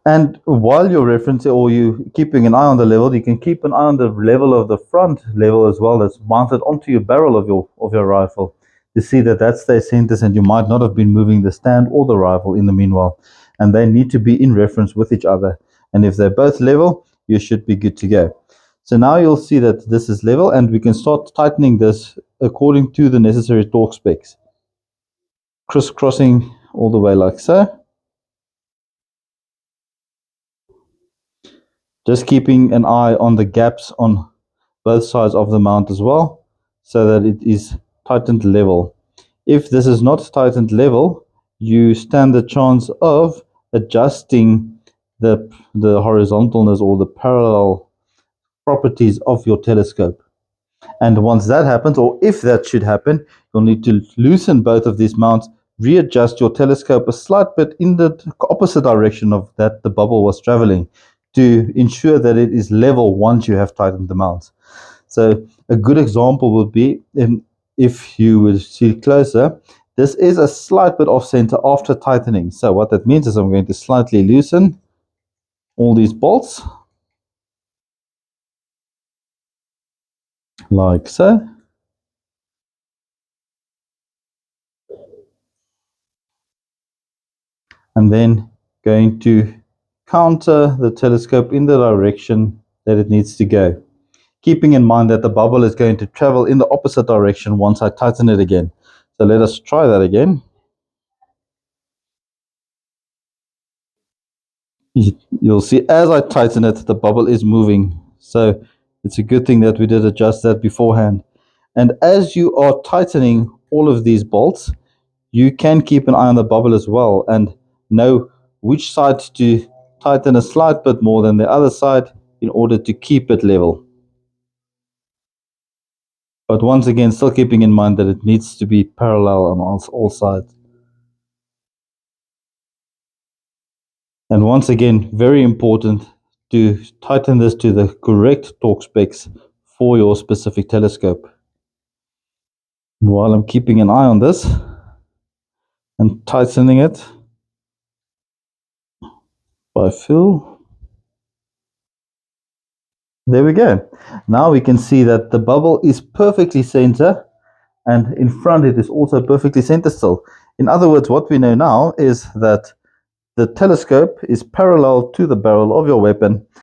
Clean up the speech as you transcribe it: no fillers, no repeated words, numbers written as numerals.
And while you're referencing or you keeping an eye on the level, you can keep an eye on the level of the front level as well, that's mounted onto your barrel of your rifle, to see that that stays centered, and you might not have been moving the stand or the rifle in the meanwhile, and they need to be in reference with each other. And if they're both level, you should be good to go. So now you'll see that this is level, and we can start tightening this according to the necessary torque specs, crisscrossing all the way like so. Just keeping an eye on the gaps on both sides of the mount as well, so that it is tightened level. If this is not tightened level, you stand the chance of adjusting the horizontalness or the parallel properties of your telescope. And once that happens, or if that should happen, you'll need to loosen both of these mounts, readjust your telescope a slight bit in the opposite direction of that the bubble was traveling, to ensure that it is level once you have tightened the mounts. So a good example would be, if you would see closer, this is a slight bit off center after tightening. So what that means is I'm going to slightly loosen all these bolts, like so. And then going to counter the telescope in the direction that it needs to go, keeping in mind that the bubble is going to travel in the opposite direction once I tighten it again. So let us try that again. You'll see as I tighten it, the bubble is moving. So it's a good thing that we did adjust that beforehand. And as you are tightening all of these bolts, you can keep an eye on the bubble as well and know which side to tighten a slight bit more than the other side in order to keep it level. But once again, still keeping in mind that it needs to be parallel on all sides. And once again, very important to tighten this to the correct torque specs for your specific telescope. And while I'm keeping an eye on this and tightening it by feel, there we go. Now we can see that the bubble is perfectly center, and in front it is also perfectly center still. In other words, what we know now is that the telescope is parallel to the barrel of your weapon,